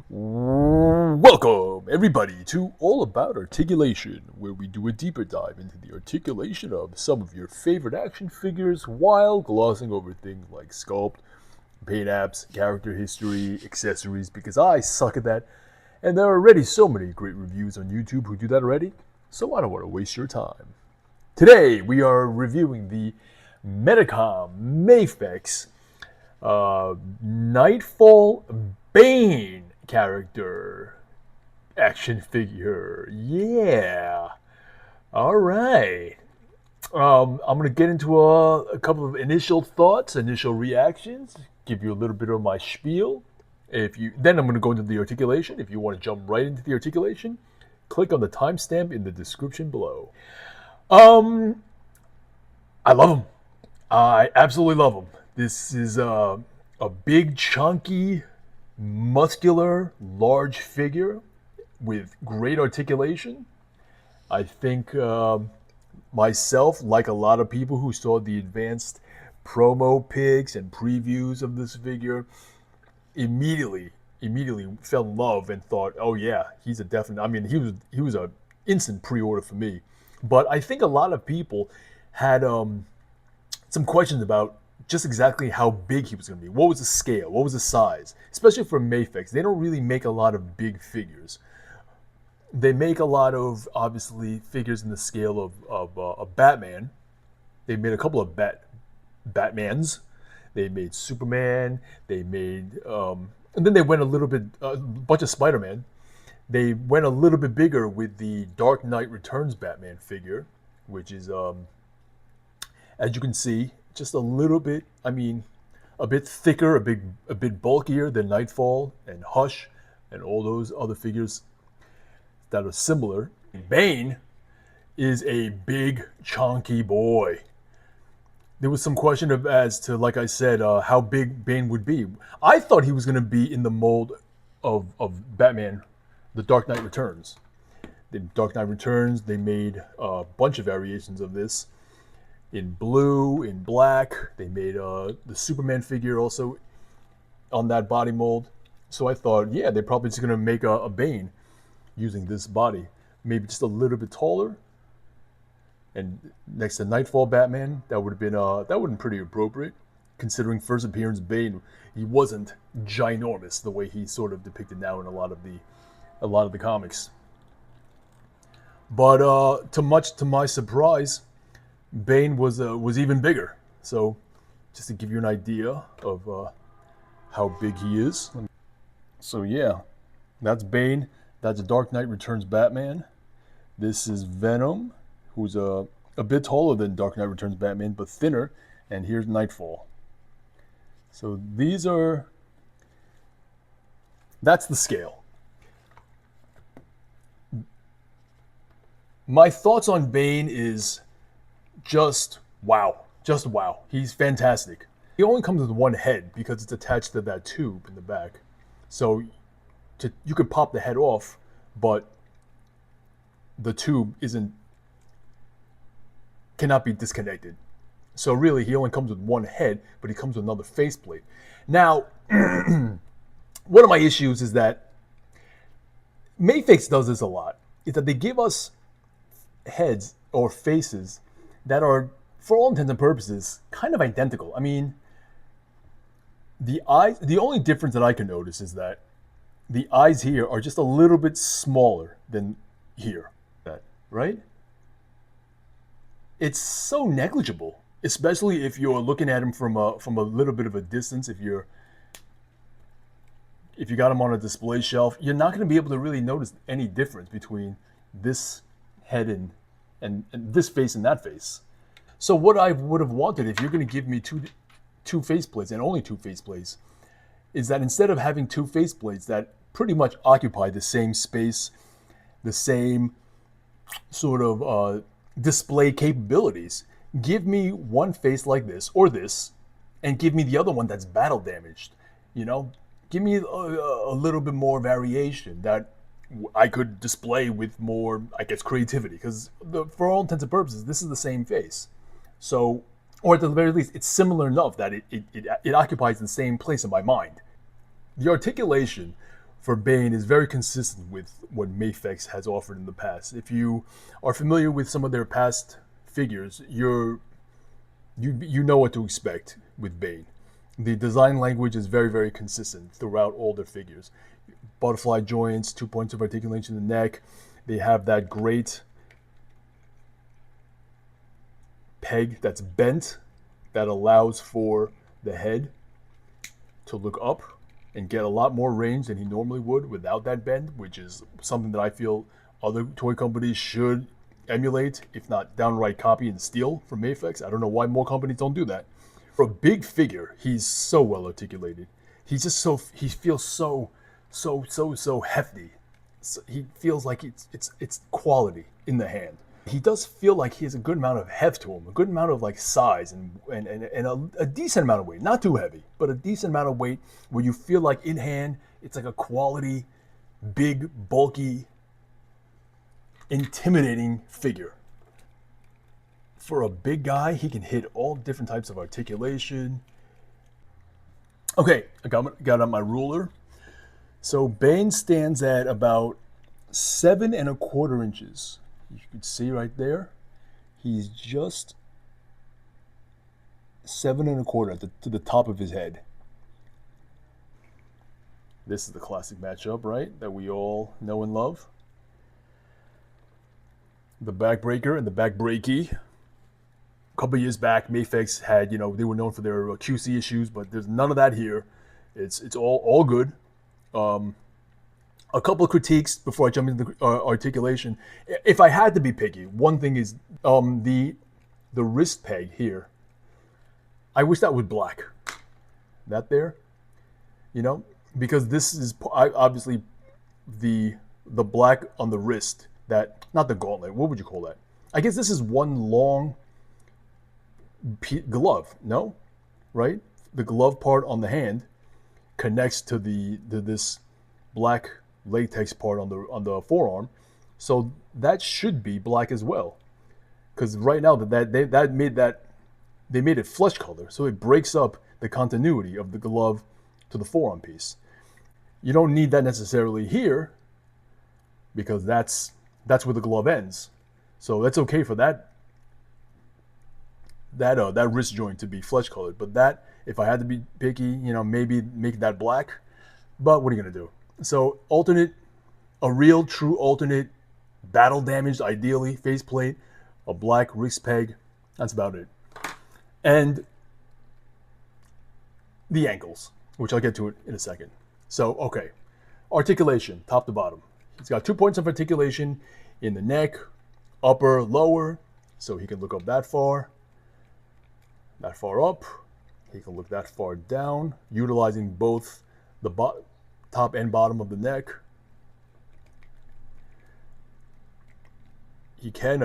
Welcome, everybody, to All About Articulation, where we do a deeper dive into the articulation of some of your favorite action figures while glossing over things like sculpt, paint apps, character history, accessories, because I suck at that, and there are already so many great reviews on YouTube who do that already, so I don't want to waste your time. Today, we are reviewing the Medicom Mafex Nightfall BANE character action figure. Yeah. All right. I'm going to get into a couple of initial thoughts, initial reactions, give you a little bit of my spiel. Then I'm going to go into the articulation. If you want to jump right into the articulation, click on the timestamp in the description below. I love them. I absolutely love them. This is a big, chunky, muscular, large figure with great articulation. I think myself, like a lot of people who saw the advanced promo pics and previews of this figure, immediately fell in love and thought, oh yeah, he's a definite. I mean, he was a instant pre-order for me. But I think a lot of people had some questions about just exactly how big he was going to be. What was the scale? What was the size? Especially for Mafex, they don't really make a lot of big figures. They make a lot of, obviously, figures in the scale of Batman. They made a couple of Batmans. They made Superman. They made, and then they went a little bit, a bunch of Spider-Man. They went a little bit bigger with the Dark Knight Returns Batman figure, which is, as you can see, just a little bit, I mean, a bit thicker, a bit bulkier than Nightfall and Hush and all those other figures that are similar. Bane is a big, chunky boy. There was some question as to, like I said, how big Bane would be. I thought he was going to be in the mold of Batman, The Dark Knight Returns. The Dark Knight Returns, they made a bunch of variations of this. In blue, in black. They made the Superman figure also on that body mold. So I thought, yeah, they're probably just going to make a Bane using this body. Maybe just a little bit taller. And next to Nightfall Batman, that would have been pretty appropriate. Considering first appearance Bane, he wasn't ginormous the way he's sort of depicted now in a lot of the comics. But much to my surprise, Bane was even bigger. So, just to give you an idea of how big he is. So yeah, that's Bane. That's Dark Knight Returns Batman. This is Venom, who's a bit taller than Dark Knight Returns Batman, but thinner. And here's Nightfall. So that's the scale. My thoughts on Bane is just wow. Just wow. He's fantastic. He only comes with one head because it's attached to that tube in the back. So you could pop the head off, but the tube cannot be disconnected. So really, he only comes with one head, but he comes with another faceplate. Now, one of my issues is that Mafex does this a lot. Is that they give us heads or faces that are, for all intents and purposes, kind of identical. I mean, the only difference that I can notice is that the eyes here are just a little bit smaller than here, right? It's so negligible, especially if you're looking at him from a little bit of a distance. If you got him on a display shelf, you're not going to be able to really notice any difference between this head and this face and that face. So what I would have wanted, if you're going to give me two faceplates and only two faceplates, is that instead of having two faceplates that pretty much occupy the same space, the same sort of display capabilities, give me one face like this or this, and give me the other one that's battle damaged. You know, give me a little bit more variation that I could display with more, I guess, creativity. Because for all intents and purposes, this is the same face. So, or at the very least, it's similar enough that it occupies the same place in my mind. The articulation for BANE is very consistent with what Mafex has offered in the past. If you are familiar with some of their past figures, you know what to expect with BANE. The design language is very, very consistent throughout all their figures. Butterfly joints, 2 points of articulation in the neck. They have that great peg that's bent that allows for the head to look up and get a lot more range than he normally would without that bend, which is something that I feel other toy companies should emulate, if not downright copy and steal from Mafex. I don't know why more companies don't do that. For a big figure, he's so well articulated. He's just he feels so hefty. So he feels like it's quality in the hand. He does feel like he has a good amount of heft to him, a good amount of like size and a decent amount of weight. Not too heavy, but a decent amount of weight where you feel like in hand, it's like a quality, big, bulky, intimidating figure. For a big guy, he can hit all different types of articulation. Okay, I got out my ruler. So BANE stands at about 7¼ inches. You can see right there, he's just 7¼ to the top of his head. This is the classic matchup, right? That we all know and love. The backbreaker and the backbreaky. A couple years back, Mafex had, they were known for their QC issues, but there's none of that here. It's all good. A couple of critiques before I jump into the articulation. If I had to be picky, one thing is the wrist peg here. I wish that was black. That there, because this is obviously the black on the wrist. That, not the gauntlet. What would you call that? I guess this is one long glove. No, right? The glove part on the hand connects to this black latex part on the forearm, so that should be black as well. Because right now they made it flesh color, so it breaks up the continuity of the glove to the forearm piece. You don't need that necessarily here, because that's where the glove ends. So that's okay for that wrist joint to be flesh colored. But that, if I had to be picky, maybe make that black. But what are you gonna do? So a real true alternate, battle damaged, ideally, faceplate, a black wrist peg. That's about it. And the ankles, which I'll get to it in a second. So, okay. Articulation, top to bottom. He's got 2 points of articulation in the neck, upper, lower. So he can look up that far up. He can look that far down, utilizing both the top and bottom of the neck. He can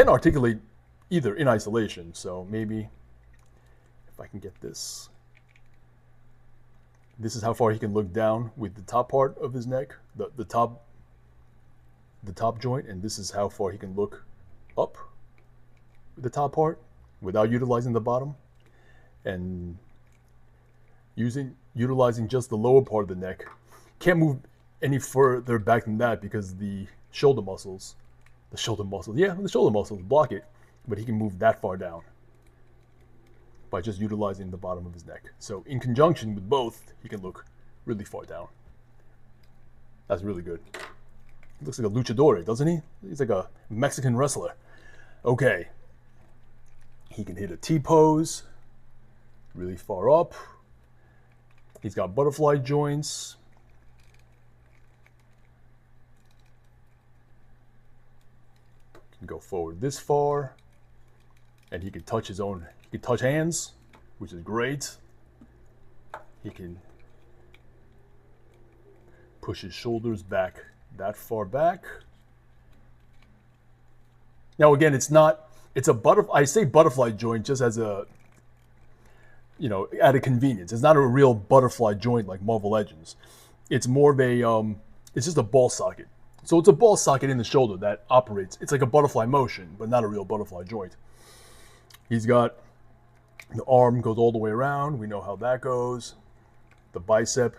articulate either in isolation. So maybe if I can get this. This is how far he can look down with the top part of his neck, the top joint, and this is how far he can look up with the top part without utilizing the bottom, and utilizing just the lower part of the neck. Can't move any further back than that because the shoulder muscles block it, but he can move that far down by just utilizing the bottom of his neck. So in conjunction with both, he can look really far down. That's really good. He looks like a luchador, doesn't he? He's like a Mexican wrestler. Okay. He can hit a T-pose really far up. He's got butterfly joints. Can go forward this far. And he can touch hands, which is great. He can push his shoulders back that far back. Now again, it's a butterfly. I say butterfly joint just as a, at a convenience. It's not a real butterfly joint like Marvel Legends. It's more of a, it's just a ball socket. So it's a ball socket in the shoulder that operates. It's like a butterfly motion, but not a real butterfly joint. He's got, the arm goes all the way around. We know how that goes. the bicep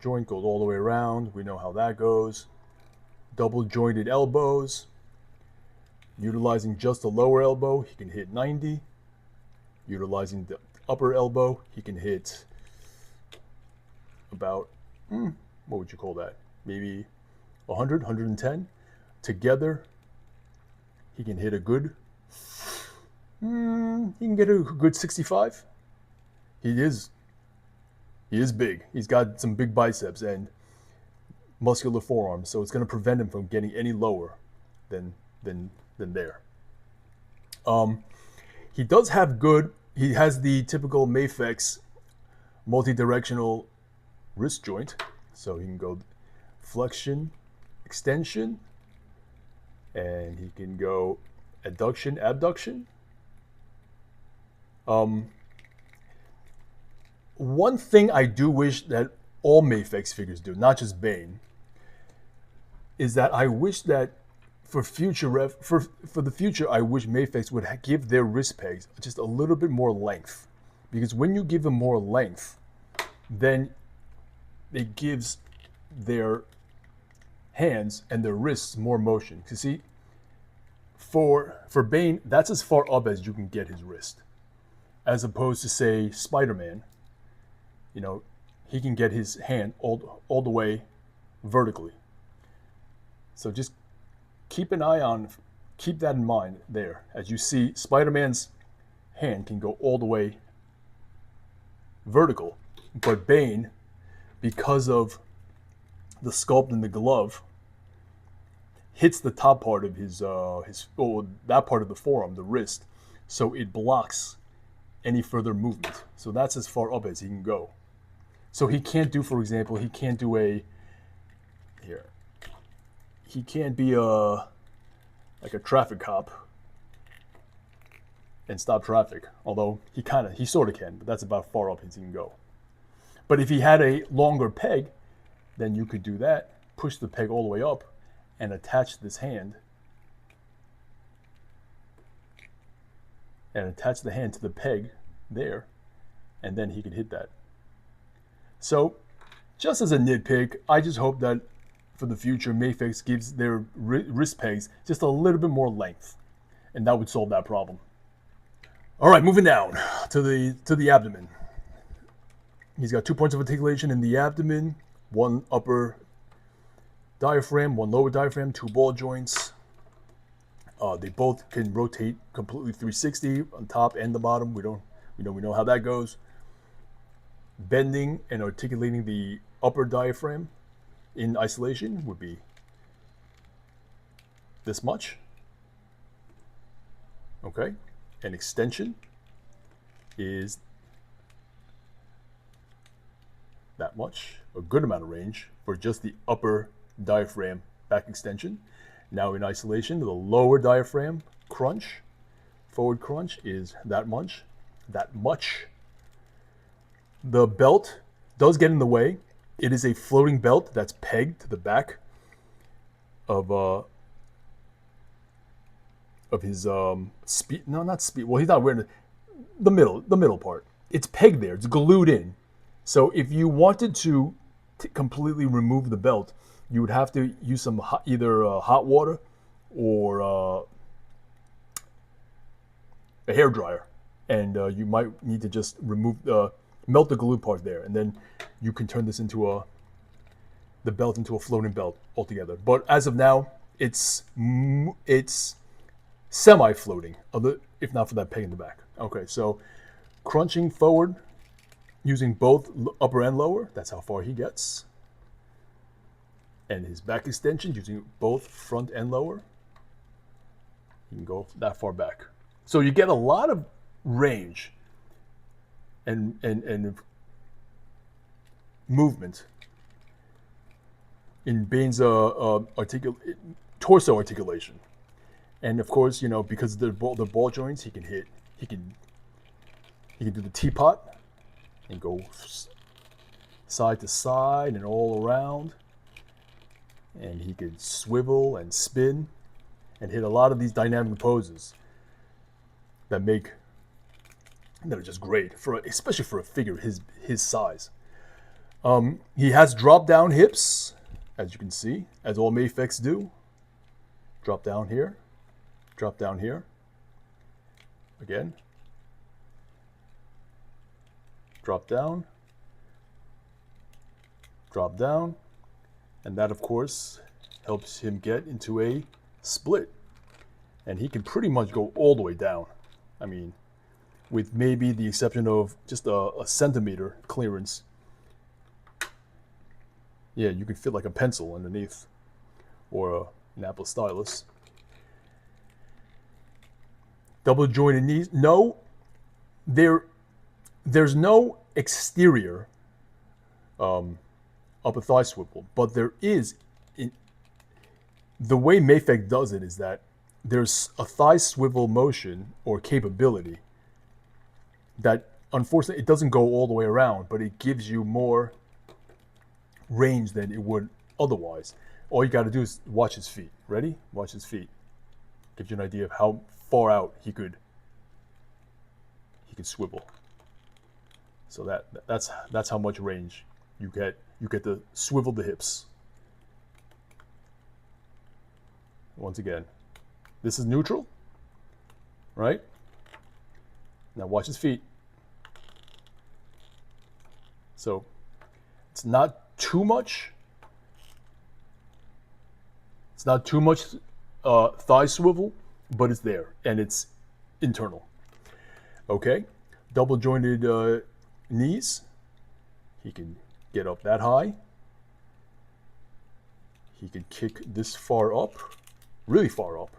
joint goes all the way around. We know how that goes. Double jointed elbows. Utilizing just the lower elbow, he can hit 90. Utilizing the upper elbow, he can hit about, what would you call that? Maybe 100, 110. Together, he can hit a good, he can get a good 65. He is big. He's got some big biceps and muscular forearms, so it's going to prevent him from getting any lower than there. He does have he has the typical Mafex multi-directional wrist joint, so he can go flexion, extension, and he can go adduction, abduction. One thing I do wish that all Mafex figures do, not just BANE, is that I wish that for the future, I wish Mafex would give their wrist pegs just a little bit more length, because when you give them more length, then it gives their hands and their wrists more motion. You see, for BANE, that's as far up as you can get his wrist, as opposed to say Spider-Man. You know, he can get his hand all the way vertically. So just keep that in mind there. As you see, Spider-Man's hand can go all the way vertical, but BANE, because of the sculpt in the glove, hits the top part of that part of the forearm, the wrist, so it blocks any further movement. So that's as far up as he can go. So he can't do, for example, he can't be like a traffic cop and stop traffic. Although he sort of can, but that's about far up as he can go. But if he had a longer peg, then you could do that, push the peg all the way up and attach this hand and attach the hand to the peg there, and then he could hit that. So just as a nitpick, I just hope that for the future, Mafex gives their wrist pegs just a little bit more length, and that would solve that problem. All right, moving down to the abdomen. He's got 2 points of articulation in the abdomen, 1 upper diaphragm, 1 lower diaphragm, 2 ball joints. They both can rotate completely 360 on top and the bottom. We know how that goes. Bending and articulating the upper diaphragm in isolation would be this much. Okay, and extension is that much, a good amount of range for just the upper diaphragm back extension. Now in isolation, the lower diaphragm crunch, forward crunch is that much. The belt does get in the way. It is a floating belt that's pegged to the back of his speed. No, not speed. Well, he's not wearing the middle part. It's pegged there. It's glued in. So if you wanted to completely remove the belt, you would have to use some either hot water or a hair dryer, and you might need to just melt the glue part there, and then you can turn this into the belt into a floating belt altogether. But as of now, it's semi-floating, if not for that peg in the back. Okay, so crunching forward using both upper and lower, that's how far he gets. And his back extension using both front and lower, you can go that far back. So you get a lot of range and movement in BANE's torso articulation. And of course, because the ball joints, he can do the teapot and go side to side and all around. And he could swivel and spin and hit a lot of these dynamic poses that make that are just great especially for a figure his size. He has drop down hips, as you can see, as all Mafex do. Drop down here, again, drop down, and that of course helps him get into a split. And he can pretty much go all the way down. I mean, with maybe the exception of just a centimeter clearance. Yeah, you can fit like a pencil underneath, or an Apple stylus. Double jointed knees. No, there's no exterior upper thigh swivel, but there is. The way Mafex does it is that there's a thigh swivel motion or capability that, unfortunately, it doesn't go all the way around, but it gives you more range than it would otherwise. All you got to do is watch his feet. Ready? Watch his feet. Gives you an idea of how far out he could swivel. So that's how much range you get. You get to swivel the hips. Once again, this is neutral, right? Now watch his feet. So it's not too much. It's not too much thigh swivel, but it's there, and it's internal. Okay, double jointed knees. He can get up that high. He can kick this far up, really far up.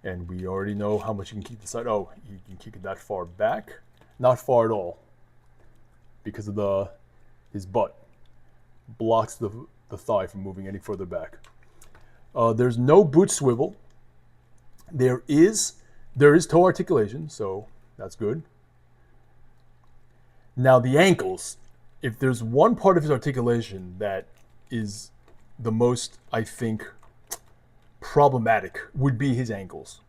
And we already know how much you can kick the side. Oh, you can kick it that far back. Not far at all, because of his butt blocks the thigh from moving any further back. There's no boot swivel. There is toe articulation, so that's good. Now the ankles, if there's one part of his articulation that is the most, I think, problematic, would be his ankles.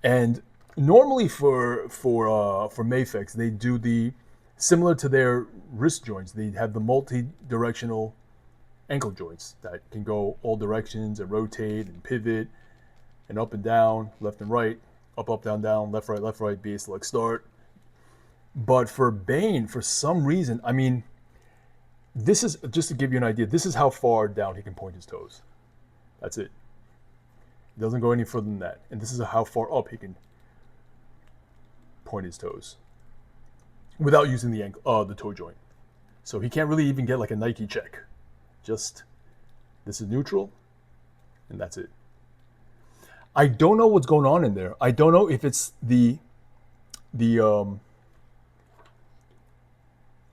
And normally for Mafex, they do the similar to their wrist joints. They have the multi-directional ankle joints that can go all directions and rotate and pivot and up and down, left and right, up, down, left, right, BA select start. But for BANE, for some reason, I mean, this is, just to give you an idea, this is how far down he can point his toes. That's it. It doesn't go any further than that. And this is how far up he can point his toes without using the toe joint. So he can't really even get like a Nike check. Just, this is neutral, and that's it. I don't know what's going on in there. I don't know if it's the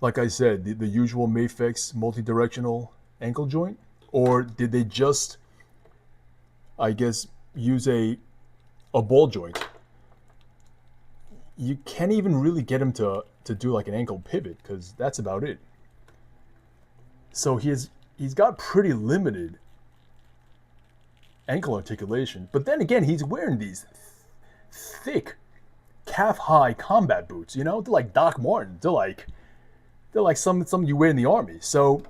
like I said, the usual Mafex multi-directional ankle joint, or did they just, I guess, use a ball joint? You can't even really get him to do like an ankle pivot, because that's about it. So he's got pretty limited ankle articulation. But then again, he's wearing these thick calf-high combat boots. You know, they're like Doc Martens. They're like some you wear in the army. So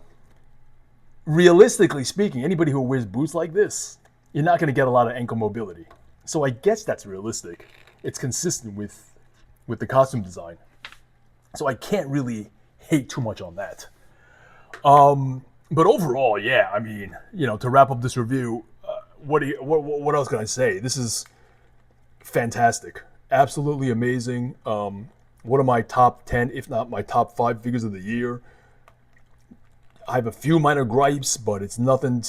realistically speaking, anybody who wears boots like this, you're not going to get a lot of ankle mobility. So I guess that's realistic. It's consistent with the costume design. So I can't really hate too much on that. But overall, yeah, I mean, you know, to wrap up this review, what else can I say? This is fantastic. Absolutely amazing. One of my top 10, if not my top 5 figures of the year. I have a few minor gripes, but it's nothing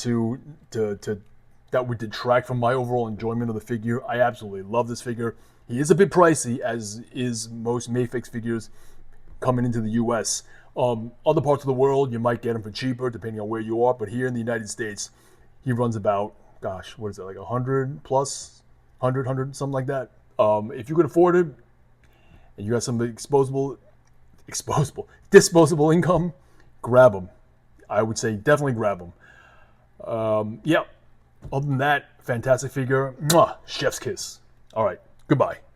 that would detract from my overall enjoyment of the figure. I absolutely love this figure. He is a bit pricey, as is most Mafex figures coming into the US. Other parts of the world, you might get him for cheaper, depending on where you are. But here in the United States, he runs about, gosh, what is it, like 100 plus, 100, something like that. If you can afford it, and you have some disposable income, grab them. I would say definitely grab them. Yeah. Other than that, fantastic figure. Mwah, chef's kiss. All right. Goodbye.